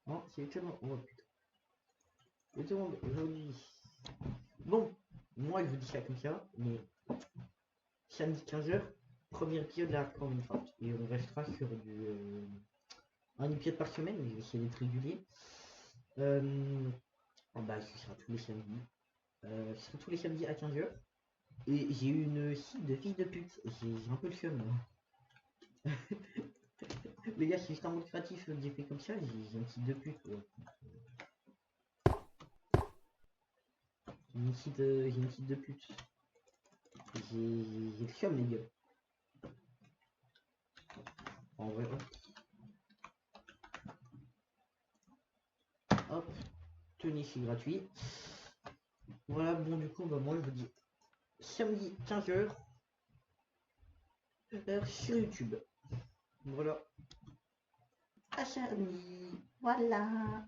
Non, c'est étonnant. Oh putain. Étonnant aujourd'hui. Bon, moi je vous dis ça comme ça, mais samedi 15h, premier épisode de la Hardcore Minecraft. Et on restera sur un épisode par semaine, mais je vais essayer d'être régulier. Oh bah, ce sera tous les samedis. Ce sera tous les samedis à 15h. Et j'ai eu une cible de fils de pute. J'ai un peu le seum. Les gars, c'est juste un mode créatif que j'ai fait comme ça. J'ai une cible de pute. Ouais. J'ai une cible de pute. J'ai le seum, les gars. En vrai, hop, tenez, c'est gratuit. Voilà, bon, du coup, bah, moi, je vous dis samedi 15h sur YouTube. Voilà. À samedi. Voilà.